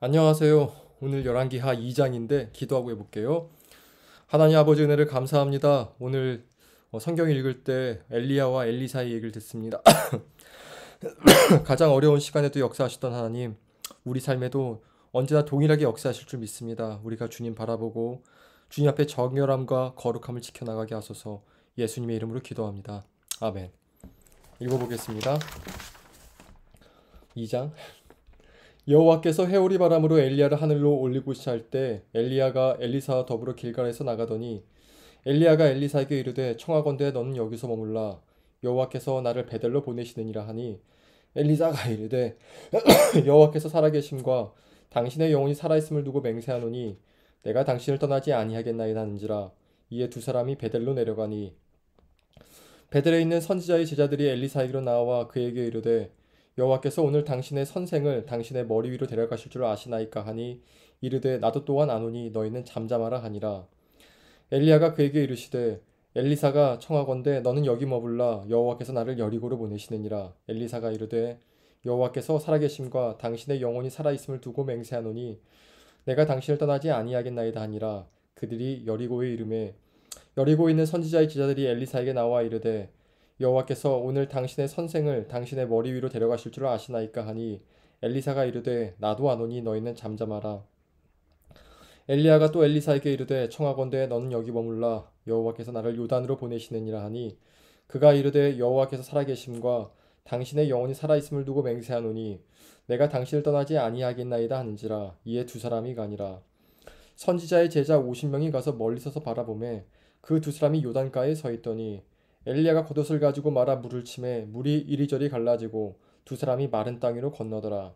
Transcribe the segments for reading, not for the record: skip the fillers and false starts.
안녕하세요. 오늘 열왕기하 2장인데 기도하고 해볼게요. 하나님 아버지 은혜를 감사합니다. 오늘 성경 읽을 때 엘리야와 엘리사의 얘기를 듣습니다. 가장 어려운 시간에도 역사하셨던 하나님, 우리 삶에도 언제나 동일하게 역사하실 줄 믿습니다. 우리가 주님 바라보고 주님 앞에 정결함과 거룩함을 지켜나가게 하소서. 예수님의 이름으로 기도합니다. 아멘. 읽어보겠습니다. 2장. 여호와께서 회오리 바람으로 엘리야를 하늘로 올리고자 할 때 엘리야가 엘리사와 더불어 길갈에서 나가더니 엘리야가 엘리사에게 이르되 청하건대 너는 여기서 머물라 여호와께서 나를 베델로 보내시느니라 하니 엘리사가 이르되 여호와께서 살아계심과 당신의 영혼이 살아있음을 두고 맹세하노니 내가 당신을 떠나지 아니하겠나이다 하는지라. 이에 두 사람이 베델로 내려가니 베델에 있는 선지자의 제자들이 엘리사에게로 나와 그에게 이르되 여호와께서 오늘 당신의 선생을 당신의 머리 위로 데려가실 줄 아시나이까 하니 이르되 나도 또한 아노니 너희는 잠잠하라 하니라. 엘리야가 그에게 이르시되 엘리사가 청하건대 너는 여기 머물라 여호와께서 나를 여리고로 보내시느니라. 엘리사가 이르되 여호와께서 살아계심과 당신의 영혼이 살아있음을 두고 맹세하노니 내가 당신을 떠나지 아니하겠나이다 하니라. 그들이 여리고에 이르매 여리고에 있는 선지자의 제자들이 엘리사에게 나와 이르되 여호와께서 오늘 당신의 선생을 당신의 머리 위로 데려가실 줄 아시나이까 하니 엘리사가 이르되 나도 아노니 너희는 잠잠하라. 엘리야가 또 엘리사에게 이르되 청하건대 너는 여기 머물라 여호와께서 나를 요단으로 보내시느니라 하니 그가 이르되 여호와께서 살아계심과 당신의 영혼이 살아있음을 두고 맹세하노니 내가 당신을 떠나지 아니하겠나이다 하는지라. 이에 두 사람이 가니라. 선지자의 제자 50명이 가서 멀리 서서 바라보매 그 두 사람이 요단가에 서 있더니 엘리야가 겉옷을 가지고 말아 물을 치매 물이 이리저리 갈라지고 두 사람이 마른 땅 위로 건너더라.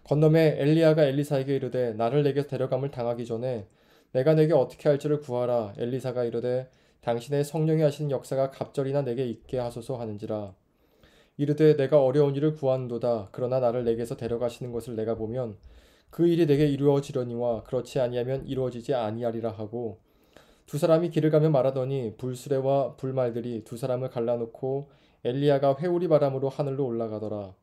건너매 엘리야가 엘리사에게 이르되 나를 내게서 데려감을 당하기 전에 내가 내게 어떻게 할지를 구하라. 엘리사가 이르되 당신의 성령이 하시는 역사가 갑절이나 내게 있게 하소서 하는지라. 이르되 내가 어려운 일을 구하는도다. 그러나 나를 내게서 데려가시는 것을 내가 보면 그 일이 내게 이루어지려니와 그렇지 아니하면 이루어지지 아니하리라 하고 두 사람이 길을 가며 말하더니 불수레와 불말들이 두 사람을 갈라놓고 엘리야가 회오리 바람으로 하늘로 올라가더라.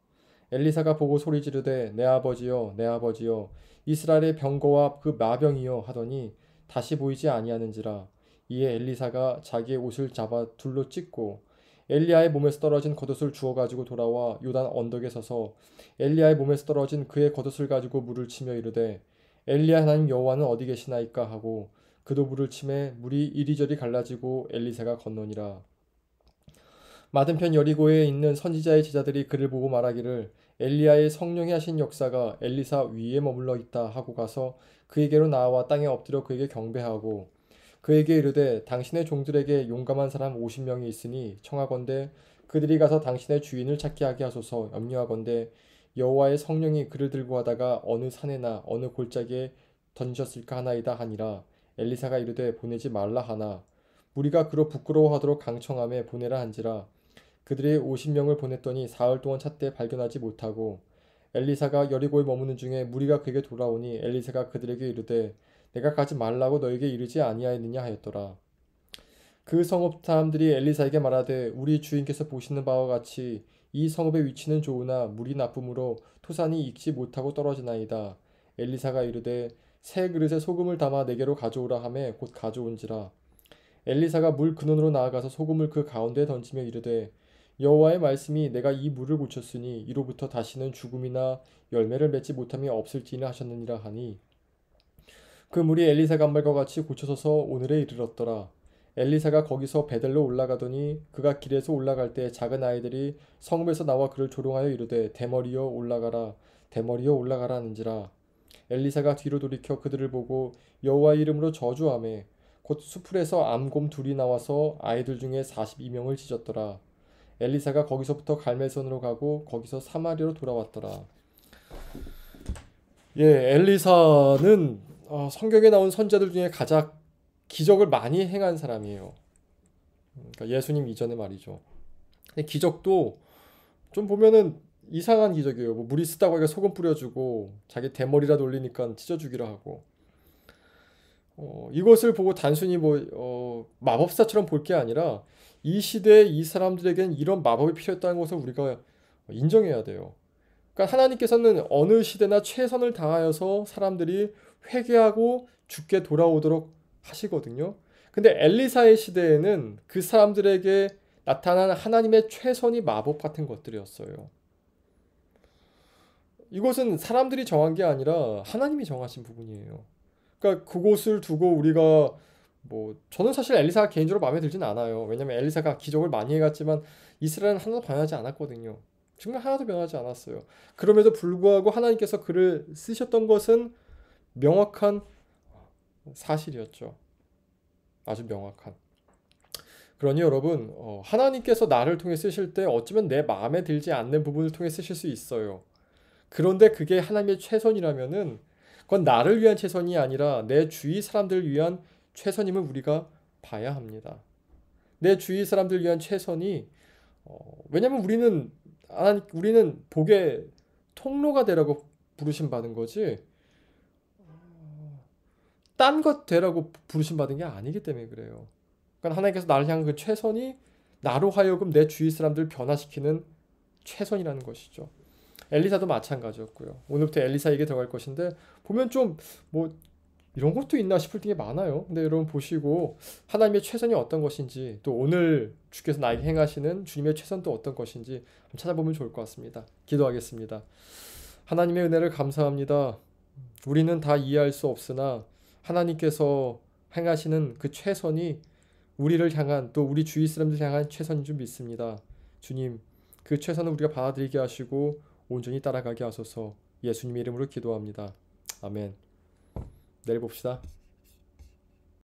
엘리사가 보고 소리 지르되 내 아버지여 내 아버지여 이스라엘의 병거와 그 마병이여 하더니 다시 보이지 아니하는지라. 이에 엘리사가 자기의 옷을 잡아 둘로 찢고 엘리야의 몸에서 떨어진 겉옷을 주워 가지고 돌아와 요단 언덕에 서서 엘리야의 몸에서 떨어진 그의 겉옷을 가지고 물을 치며 이르되 엘리야 하나님 여호와는 어디 계시나이까 하고 그도 물을 치매 물이 이리저리 갈라지고 엘리사가 건너니라. 맞은편 여리고에 있는 선지자의 제자들이 그를 보고 말하기를 엘리야의 성령이 하신 역사가 엘리사 위에 머물러 있다 하고 가서 그에게로 나와 땅에 엎드려 그에게 경배하고 그에게 이르되 당신의 종들에게 용감한 사람 50명이 있으니 청하건대 그들이 가서 당신의 주인을 찾게 하게 하소서. 염려하건대 여호와의 성령이 그를 들고 가다가 어느 산에나 어느 골짜기에 던졌을까 하나이다 하니라. 엘리사가 이르되 보내지 말라 하나 무리가 그로 부끄러워하도록 강청함에 보내라 한지라. 그들이 50명을 보냈더니 사흘 동안 찾되 발견하지 못하고 엘리사가 여리고에 머무는 중에 무리가 그에게 돌아오니 엘리사가 그들에게 이르되 내가 가지 말라고 너에게 이르지 아니하였느냐 하였더라. 그 성읍 사람들이 엘리사에게 말하되 우리 주인께서 보시는 바와 같이 이 성읍의 위치는 좋으나 물이 나쁨으로 토산이 익지 못하고 떨어지나이다. 엘리사가 이르되 새 그릇에 소금을 담아 내게로 가져오라 하매 곧 가져온지라. 엘리사가 물 근원으로 나아가서 소금을 그 가운데에 던지며 이르되 여호와의 말씀이 내가 이 물을 고쳤으니 이로부터 다시는 죽음이나 열매를 맺지 못함이 없을지니라 하셨느니라 하니 그 물이 엘리사 간말과 같이 고쳐서서 오늘에 이르렀더라. 엘리사가 거기서 베델로 올라가더니 그가 길에서 올라갈 때 작은 아이들이 성읍에서 나와 그를 조롱하여 이르되 대머리여 올라가라 대머리여 올라가라 하는지라. 엘리사가 뒤로 돌이켜 그들을 보고 여호와의 이름으로 저주하매 곧 수풀에서 암곰 둘이 나와서 아이들 중에 42명을 찢었더라. 엘리사가 거기서부터 갈멜선으로 가고 거기서 사마리아로 돌아왔더라. 예, 엘리사는 성경에 나온 선지자들 중에 가장 기적을 많이 행한 사람이에요. 그러니까 예수님 이전에 말이죠. 근데 기적도 좀 보면은 이상한 기적이에요. 뭐 물이 쓰다고 하니까 소금 뿌려주고 자기 대머리라도 올리니까 찢어주기로 하고 이것을 보고 단순히 마법사처럼 볼 게 아니라 이 시대에 이 사람들에겐 이런 마법이 필요했다는 것을 우리가 인정해야 돼요. 그러니까 하나님께서는 어느 시대나 최선을 다하여서 사람들이 회개하고 죽게 돌아오도록 하시거든요. 근데 엘리사의 시대에는 그 사람들에게 나타난 하나님의 최선이 마법 같은 것들이었어요. 이것은 사람들이 정한 게 아니라 하나님이 정하신 부분이에요. 그러니까 그곳을 두고 우리가 뭐 저는 사실 엘리사가 개인적으로 마음에 들진 않아요. 왜냐면 엘리사가 기적을 많이 해갔지만 이스라엘은 하나도 변하지 않았거든요. 정말 하나도 변하지 않았어요. 그럼에도 불구하고 하나님께서 그를 쓰셨던 것은 명확한 사실이었죠. 아주 명확한. 그러니 여러분, 하나님께서 나를 통해 쓰실 때 어쩌면 내 마음에 들지 않는 부분을 통해 쓰실 수 있어요. 그런데 그게 하나님의 최선이라면은 그건 나를 위한 최선이 아니라 내 주위 사람들을 위한 최선임을 우리가 봐야 합니다. 내 주위 사람들을 위한 최선이 왜냐면 우리는 복의 통로가 되라고 부르심 받은 거지 딴 것 되라고 부르심 받은 게 아니기 때문에 그래요. 그러니까 하나님께서 나를 향한 그 최선이 나로 하여금 내 주위 사람들을 변화시키는 최선이라는 것이죠. 엘리사도 마찬가지였고요. 오늘부터 엘리사 얘기 들어갈 것인데 보면 좀 뭐 이런 것도 있나 싶을 게 많아요. 근데 여러분 보시고 하나님의 최선이 어떤 것인지 또 오늘 주께서 나에게 행하시는 주님의 최선도 어떤 것인지 한번 찾아보면 좋을 것 같습니다. 기도하겠습니다. 하나님의 은혜를 감사합니다. 우리는 다 이해할 수 없으나 하나님께서 행하시는 그 최선이 우리를 향한 또 우리 주위 사람들 향한 최선인 줄 믿습니다. 주님, 그 최선을 우리가 받아들이게 하시고 온전히 따라가게 하소서. 예수님의 이름으로 기도합니다. 아멘. 내일 봅시다.